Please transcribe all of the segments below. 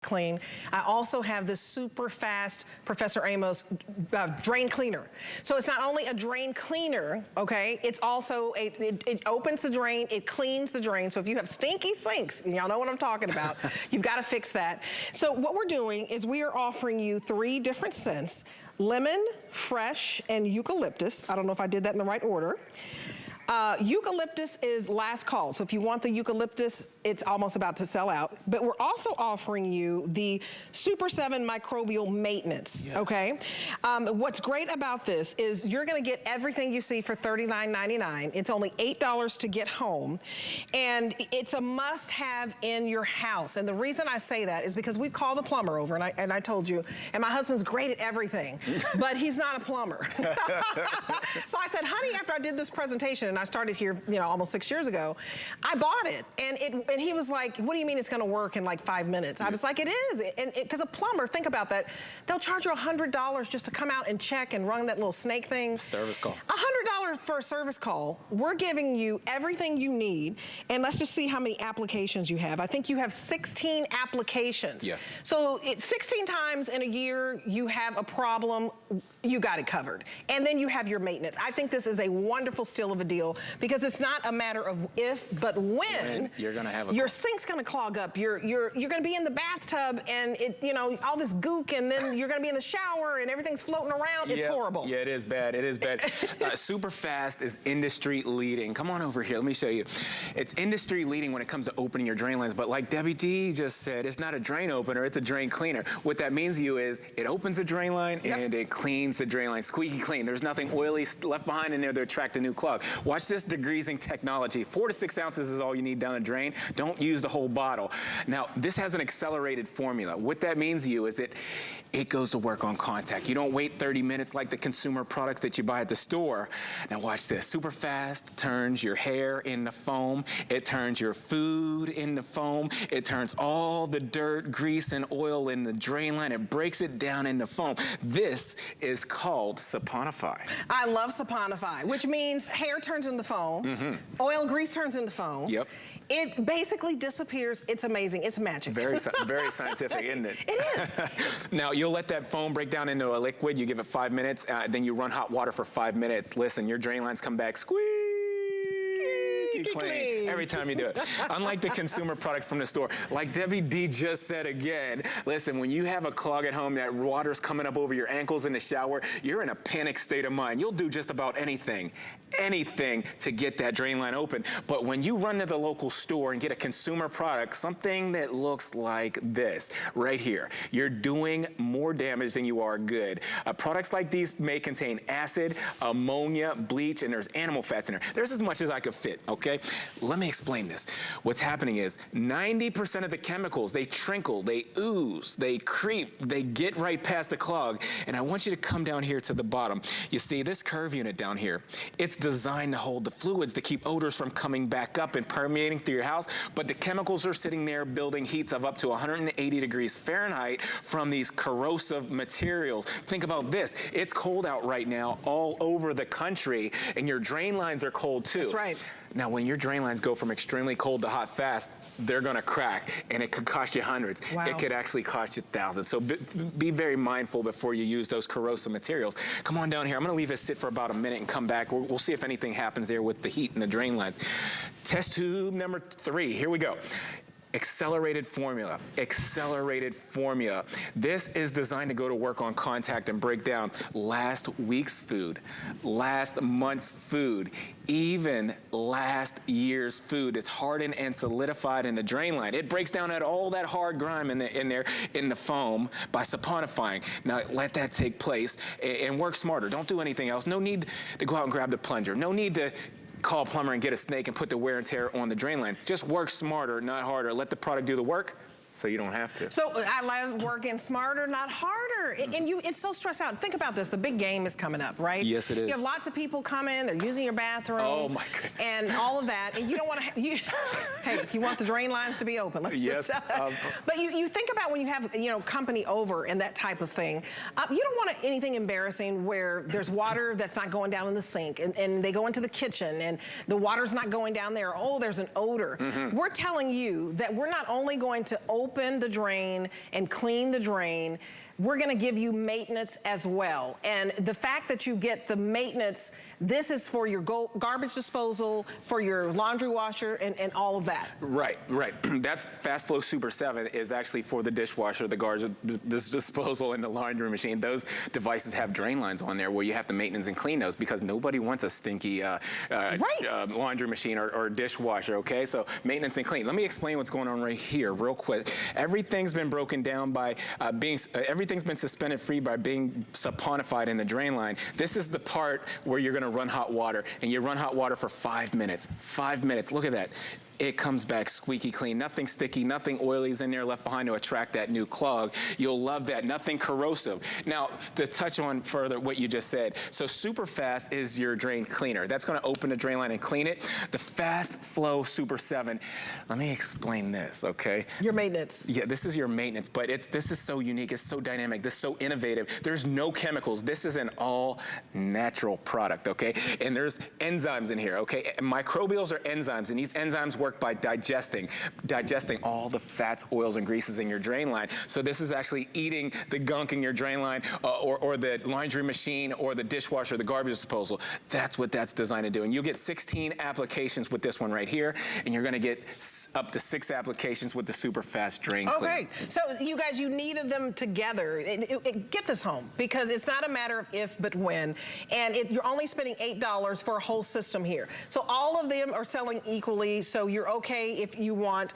clean. I also have this super fast Professor Amos drain cleaner. So it's not only a drain cleaner, okay, it's also, it opens the drain, it cleans the drain. So if you have stinky sinks, y'all know what I'm talking about, you've got to fix that. So what we're doing is we are offering you 3 different scents: lemon, fresh, and eucalyptus. I don't know if I did that in the right order. Eucalyptus is last call. So if you want the eucalyptus, it's almost about to sell out. But we're also offering you the Super 7 Microbial Maintenance, yes. Okay? What's great about this is you're gonna get everything you see for $39.99. It's only $8 to get home. And it's a must-have in your house. And the reason I say that is because we called the plumber over, and I told you, and my husband's great at everything, but he's not a plumber. So I said, honey, after I did this presentation, and I started here, you know, almost 6 years ago, I bought it, and he was like, what do you mean it's gonna work in like 5 minutes? I was like, it is, and because a plumber, think about that, they'll charge you $100 just to come out and check and run that little snake thing. Service call. $100 for a service call. We're giving you everything you need, and let's just see how many applications you have. I think you have 16 applications. Yes. So 16 times in a year you have a problem, you got it covered. And then you have your maintenance. I think this is a wonderful steal of a deal, because it's not a matter of if, but when you're gonna have your sink's gonna clog up. You're gonna be in the bathtub, and you know, all this gook, and then you're gonna be in the shower and everything's floating around. It's horrible. Yeah, it is bad. It is bad. SuperFast is industry leading. Come on over here. Let me show you. It's industry leading when it comes to opening your drain lines. But like Debbie D just said, it's not a drain opener. It's a drain cleaner. What that means to you is it opens a drain line and it cleans the drain line, squeaky clean. There's nothing oily left behind in there to attract a new clog. Watch this degreasing technology. 4 to 6 ounces is all you need down the drain. Don't use the whole bottle. Now, this has an accelerated formula. What that means to you is it goes to work on contact. You don't wait 30 minutes like the consumer products that you buy at the store. Now watch this. SuperFast turns your hair into foam. It turns your food into foam. It turns all the dirt, grease, and oil in the drain line. It breaks it down into foam. This is called Saponify. I love Saponify, which means hair turns into foam, oil, grease turns into foam. Yep. It basically disappears. It's amazing. It's magic. Very scientific, isn't it? It is. Now, you'll let that foam break down into a liquid. You give it 5 minutes, then you run hot water for 5 minutes. Listen, your drain lines come back squeaky clean every time you do it. Unlike the consumer products from the store, like Debbie D just said again, listen, when you have a clog at home, that water's coming up over your ankles in the shower, you're in a panic state of mind. You'll do just about anything to get that drain line open. But when you run to the local store and get a consumer product, something that looks like this right here, you're doing more damage than you are good. Products like these may contain acid, ammonia, bleach, and there's animal fats in there. There's as much as I could fit, okay? Let me explain this. What's happening is 90% of the chemicals, they trickle, they ooze, they creep, they get right past the clog. And I want you to come down here to the bottom. You see this curve unit down here, it's designed to hold the fluids to keep odors from coming back up and permeating through your house, but the chemicals are sitting there building heats of up to 180 degrees Fahrenheit from these corrosive materials. Think about this. It's cold out right now all over the country, and your drain lines are cold too. That's right. Now, when your drain lines go from extremely cold to hot fast, they're gonna crack, and it could cost you hundreds. Wow. It could actually cost you thousands. So be very mindful before you use those corrosive materials. Come on down here. I'm gonna leave it sit for about a minute and come back. We'll see if anything happens there with the heat in the drain lines. Test tube number 3, here we go. Accelerated formula, accelerated formula. This is designed to go to work on contact and break down last week's food, last month's food, even last year's food. It's hardened and solidified in the drain line. It breaks down all that hard grime in the foam by saponifying. Now let that take place and work smarter. Don't do anything else. No need to go out and grab the plunger. No need to call a plumber and get a snake and put the wear and tear on the drain line. Just work smarter, not harder. Let the product do the work so you don't have to. So I love working smarter, not harder. And it's so stressed out. Think about this, the big game is coming up, right? Yes, it is. You have lots of people come in, they're using your bathroom. Oh my goodness. And all of that, and you don't want to, hey, you want the drain lines to be open. Let's just, but you think about when you have, company over and that type of thing, you don't want anything embarrassing where there's water that's not going down in the sink, and they go into the kitchen and the water's not going down there. Oh, there's an odor. We're telling you that we're not only going to open the drain and clean the drain, we're gonna give you maintenance as well. And the fact that you get the maintenance, this is for your garbage disposal, for your laundry washer, and all of that. Right. That's Fast Flow Super 7 is actually for the dishwasher, the garbage disposal, and the laundry machine. Those devices have drain lines on there where you have to maintenance and clean those because nobody wants a stinky laundry machine or dishwasher, okay? So maintenance and clean. Let me explain what's going on right here real quick. Everything's been broken down by everything's been suspended free by being saponified in the drain line. This is the part where you're gonna run hot water, and you run hot water for 5 minutes. 5 minutes, look at that. It comes back squeaky clean. Nothing sticky, nothing oily is in there left behind to attract that new clog. You'll love that, nothing corrosive. Now, to touch on further what you just said, so SuperFast is your drain cleaner. That's gonna open the drain line and clean it. The Fast Flow Super 7, let me explain this, okay? Your maintenance. Yeah, this is your maintenance, but this is so unique, it's so dynamic, this is so innovative. There's no chemicals. This is an all natural product, okay? And there's enzymes in here, okay? Microbials are enzymes, and these enzymes work by digesting all the fats, oils, and greases in your drain line. So this is actually eating the gunk in your drain line or the laundry machine or the dishwasher, the garbage disposal. That's what that's designed to do. And you'll get 16 applications with this one right here, and you're gonna get up to 6 applications with the SuperFast Drain Cleaner. Okay, so you guys, you needed them together. Get this home, because it's not a matter of if, but when. And you're only spending $8 for a whole system here. So all of them are selling equally, so you're okay if you want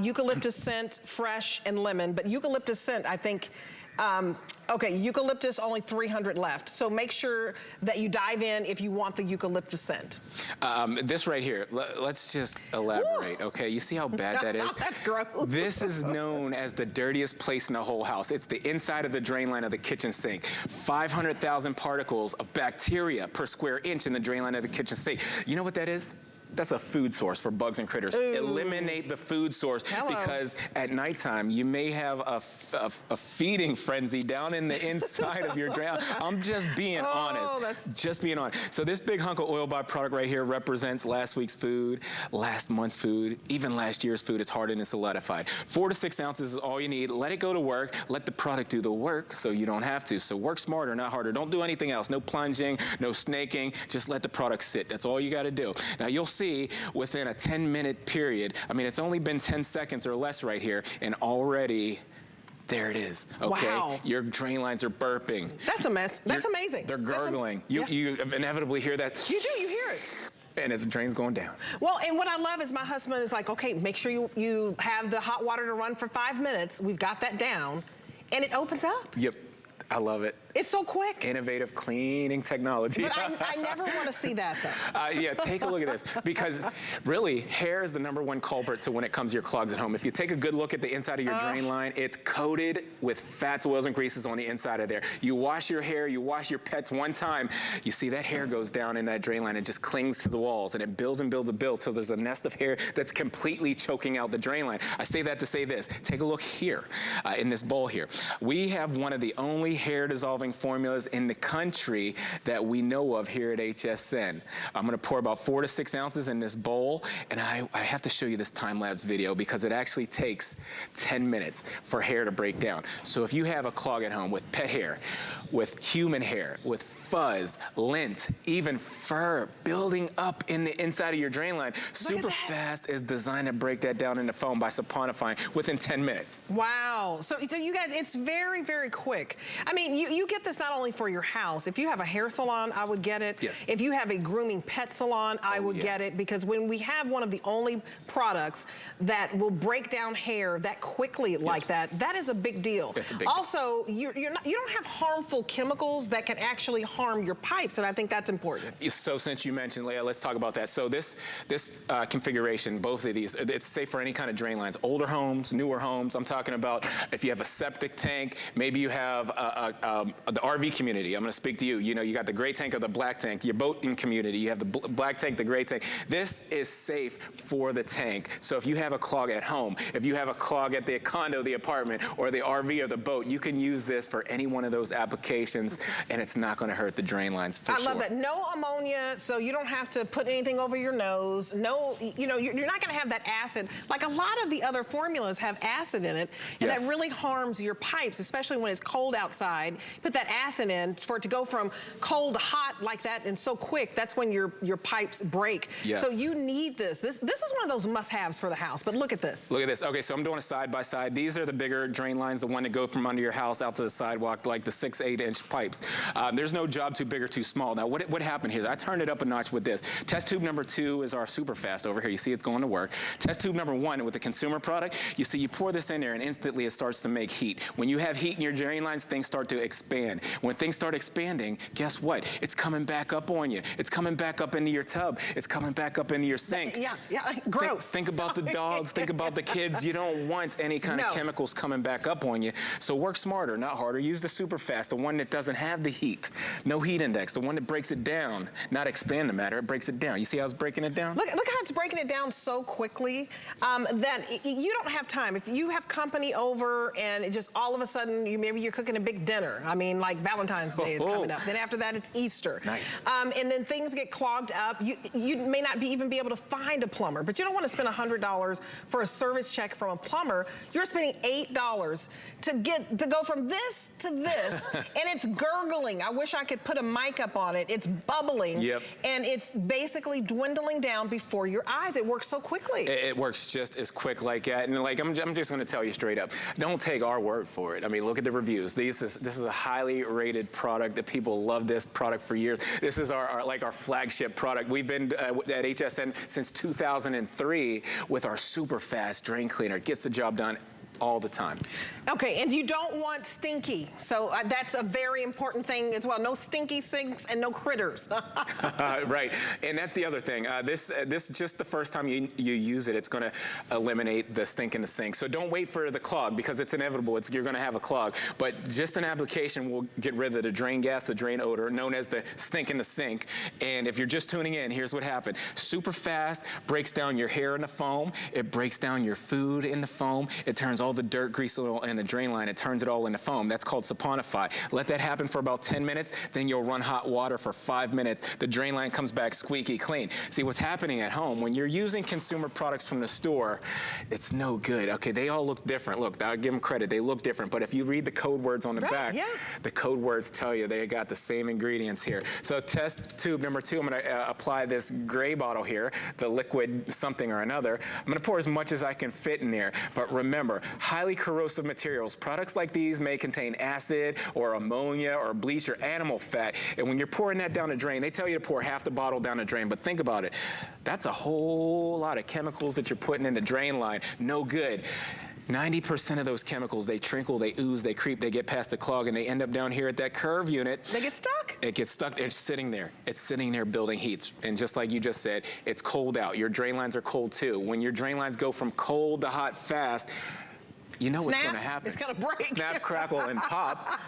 eucalyptus scent, fresh, and lemon. But eucalyptus scent, I think, okay, eucalyptus, only 300 left. So make sure that you dive in if you want the eucalyptus scent. This right here, let's just elaborate, okay? You see how bad that is? That's gross. This is known as the dirtiest place in the whole house. It's the inside of the drain line of the kitchen sink. 500,000 particles of bacteria per square inch in the drain line of the kitchen sink. You know what that is? That's a food source for bugs and critters. Ooh. Eliminate the food source. Hello. Because at nighttime, you may have a feeding frenzy down in the inside of your drain. I'm just being honest. Just being honest. So this big hunk of oil byproduct right here represents last week's food, last month's food, even last year's food. It's hardened and solidified. 4 to 6 ounces is all you need. Let it go to work. Let the product do the work so you don't have to. So work smarter, not harder. Don't do anything else. No plunging, no snaking. Just let the product sit. That's all you got to do. Now you'll see within a 10-minute period, I mean, it's only been 10 seconds or less right here, and already there it is, okay? Wow. Your drain lines are burping. That's a mess. That's amazing. They're gurgling. You inevitably hear that. You do, you hear it. And as the drain's going down. Well, and what I love is my husband is like, okay, make sure you have the hot water to run for 5 minutes. We've got that down, and it opens up. Yep, I love it. It's so quick. Innovative cleaning technology. But I never want to see that, though. Yeah, take a look at this, because really, hair is the #1 culprit to when it comes to your clogs at home. If you take a good look at the inside of your drain line, it's coated with fats, oils, and greases on the inside of there. You wash your hair, you wash your pets one time, you see that hair goes down in that drain line and just clings to the walls, and it builds and builds and builds, so there's a nest of hair that's completely choking out the drain line. I say that to say this. Take a look here, in this bowl here. We have one of the only hair dissolving formulas in the country that we know of here at HSN. I'm gonna pour about 4 to 6 ounces in this bowl, and I have to show you this time-lapse video because it actually takes 10 minutes for hair to break down. So if you have a clog at home with pet hair, with human hair, with fuzz, lint, even fur building up in the inside of your drain line, SuperFast is designed to break that down into foam by saponifying within 10 minutes. Wow. So you guys, it's very, very quick. I mean, you get this not only for your house. If you have a hair salon, I would get it. Yes. If you have a grooming pet salon, I would get it, because when we have one of the only products that will break down hair that quickly like that, that is a big deal. That's a big also, you don't have harmful chemicals that can actually harm your pipes, and I think that's important. So since you mentioned, Leah, let's talk about that. So this configuration, both of these, it's safe for any kind of drain lines. Older homes, newer homes. I'm talking about if you have a septic tank, maybe you have the RV community, I'm going to speak to you. You know, you got the gray tank or the black tank. Your boating community, you have the black tank, the gray tank. This is safe for the tank. So if you have a clog at home, if you have a clog at the condo, the apartment, or the RV or the boat, you can use this for any one of those applications, and it's not going to hurt the drain lines for sure. I love that. No ammonia, so you don't have to put anything over your nose. No, you know, you're not going to have that acid. Like a lot of the other formulas have acid in it, and that really harms your pipes, especially when it's cold outside. Put that acid in for it to go from cold to hot like that and so quick, that's when your pipes break. Yes. So you need this. This is one of those must-haves for the house, but look at this. Look at this. Okay, so I'm doing a side-by-side. These are the bigger drain lines, the one that go from under your house out to the sidewalk, like the 6-8-inch pipes. There's no job too big or too small. Now, what happened here? I turned it up a notch with this. Test tube number 2 is our SuperFast over here. You see it's going to work. Test tube number 1 with the consumer product, you see you pour this in there and instantly it starts to make heat. When you have heat in your drain lines, things start to expand. When things start expanding, guess what? It's coming back up on you. It's coming back up into your tub. It's coming back up into your sink. Yeah, gross. Think about the dogs. Think about the kids. You don't want any kind of chemicals coming back up on you. So work smarter, not harder. Use the SuperFast, the one that doesn't have the heat. No heat index, the one that breaks it down. Not expand the matter, it breaks it down. You see how it's breaking it down? Look how it's breaking it down so quickly that you don't have time. If you have company over and it just all of a sudden, maybe you're cooking a big dinner. I mean, like Valentine's Day is coming up. Then after that, it's Easter. Nice. And then things get clogged up. You may not even be able to find a plumber, but you don't want to spend $100 for a service check from a plumber. You're spending $8 to go from this to this, and it's gurgling. I wish I could put a mic up on it. It's bubbling, and it's basically dwindling down before your eyes. It works so quickly. It works just as quick like that. And like I'm just going to tell you straight up, don't take our word for it. I mean, look at the reviews. This is a highly rated product that people love this product for years. This is our flagship product. We've been at HSN since 2003 with our SuperFast Drain Cleaner. It gets the job done all the time. Okay, and you don't want stinky. So that's a very important thing as well. No stinky sinks and no critters. Right, and that's the other thing. This just the first time you use it, it's gonna eliminate the stink in the sink. So don't wait for the clog because it's inevitable. You're gonna have a clog. But just an application will get rid of the drain gas, the drain odor, known as the stink in the sink. And if you're just tuning in, here's what happened. SuperFast breaks down your hair in the foam. It breaks down your food in the foam. It turns all the dirt, grease, oil, and the drain line, it turns it all into foam. That's called saponify. Let that happen for about 10 minutes, then you'll run hot water for 5 minutes. The drain line comes back squeaky clean. See, what's happening at home, when you're using consumer products from the store, it's no good. Okay, they all look different. Look, I'll give them credit. They look different, but if you read the code words on the back, the code words tell you they got the same ingredients here. So test tube number 2, I'm gonna apply this gray bottle here, the liquid something or another. I'm gonna pour as much as I can fit in there, but remember, highly corrosive materials. Products like these may contain acid or ammonia or bleach or animal fat. And when you're pouring that down the drain, they tell you to pour half the bottle down the drain. But think about it. That's a whole lot of chemicals that you're putting in the drain line. No good. 90% of those chemicals, they trickle, they ooze, they creep, they get past the clog, and they end up down here at that curve unit. They get stuck. It gets stuck. It's sitting there. It's sitting there building heat. And just like you just said, it's cold out. Your drain lines are cold too. When your drain lines go from cold to hot fast, you know what's going to happen. It's going to break. Snap, crackle, and pop.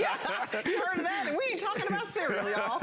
Yeah, you heard of that, and we ain't talking about cereal, y'all.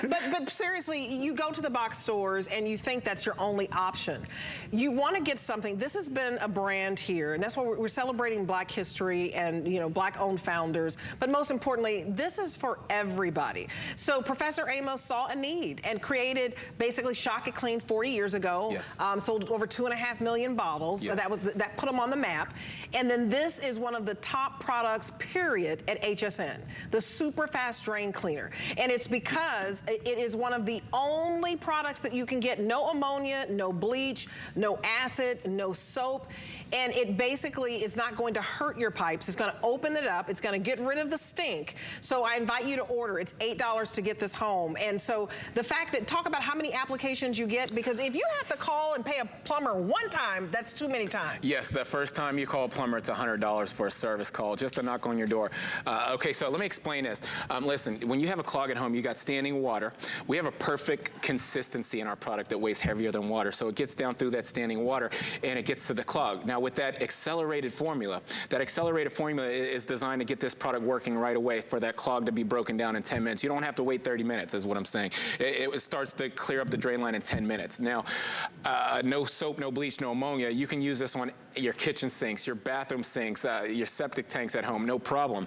But seriously, you go to the box stores and you think that's your only option. You want to get something. This has been a brand here, and that's why we're celebrating Black history and Black-owned founders. But most importantly, this is for everybody. So Professor Amos saw a need and created basically Shock It Clean 40 years ago. Yes. Sold over 2.5 million bottles. Yes. So that put them on the map. And then this is one of the top products, period, at HSN, the SuperFast Drain Cleaner. And it's because it is one of the only products that you can get no ammonia, no bleach, no acid, no soap. And it basically is not going to hurt your pipes. It's going to open it up. It's going to get rid of the stink. So I invite you to order. It's $8 to get this home. And so the fact that, talk about how many applications you get, because if you have to call and pay a plumber one time, that's too many times. Yes, the first time you call a plumber, it's $100 for a service call, just to knock on your door. Okay, so let me explain this. Listen, when you have a clog at home, you got standing water. We have a perfect consistency in our product that weighs heavier than water. So it gets down through that standing water and it gets to the clog. Now, Now with that accelerated formula is designed to get this product working right away for that clog to be broken down in 10 minutes. You don't have to wait 30 minutes is what I'm saying. It starts to clear up the drain line in 10 minutes. Now, no soap, no bleach, no ammonia. You can use this on your kitchen sinks, your bathroom sinks, your septic tanks at home, no problem.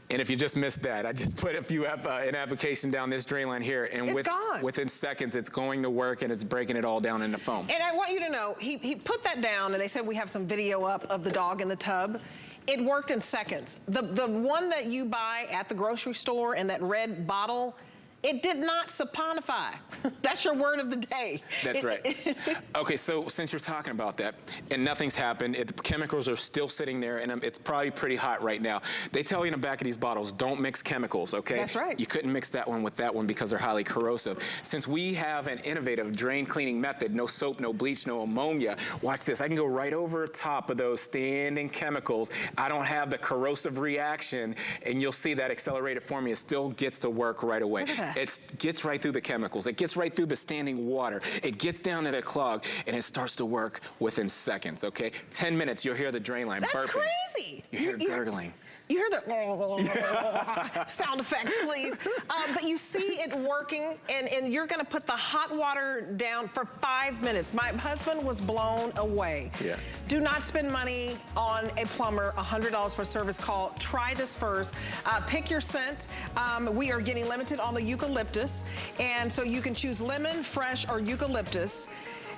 And if you just missed that, I just put an application down this drain line here, and within seconds, it's going to work, and it's breaking it all down into foam. And I want you to know, he put that down, and they said we have some video up of the dog in the tub. It worked in seconds. The one that you buy at the grocery store in that red bottle, it did not saponify. That's your word of the day. That's right. Okay, so since you're talking about that, and nothing's happened, the chemicals are still sitting there, and it's probably pretty hot right now. They tell you in the back of these bottles, don't mix chemicals, okay? That's right. You couldn't mix that one with that one because they're highly corrosive. Since we have an innovative drain cleaning method, no soap, no bleach, no ammonia, watch this. I can go right over top of those standing chemicals. I don't have the corrosive reaction, and you'll see that accelerated formula still gets to work right away. Look at that. It gets right through the chemicals. It gets right through the standing water. It gets down to the clog, and it starts to work within seconds, okay? 10 minutes, you'll hear the drain line burping. That's crazy. You hear gurgling. You hear the sound effects, please. But you see it working, and you're gonna put the hot water down for 5 minutes. My husband was blown away. Yeah. Do not spend money on a plumber, $100 for a service call. Try this first. Pick your scent. We are getting limited on the eucalyptus, and so you can choose lemon, fresh, or eucalyptus.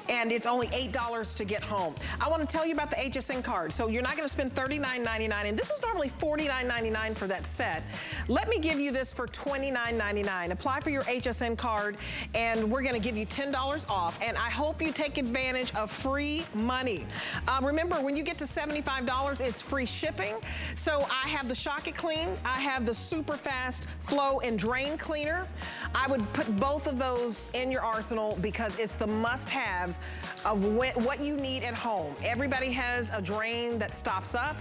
And it's only $8 to get home. I want to tell you about the HSN card. So you're not going to spend $39.99, and this is normally $49.99 for that set. Let me give you this for $29.99. Apply for your HSN card, and we're going to give you $10 off. And I hope you take advantage of free money. Remember, when you get to $75, it's free shipping. So I have the Shock It Clean. I have the SuperFast Flow and Drain Cleaner. I would put both of those in your arsenal because it's the must-haves of what you need at home. Everybody has a drain that stops up,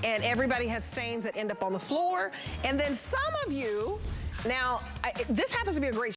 and everybody has stains that end up on the floor. And then some of you, now, this happens to be a great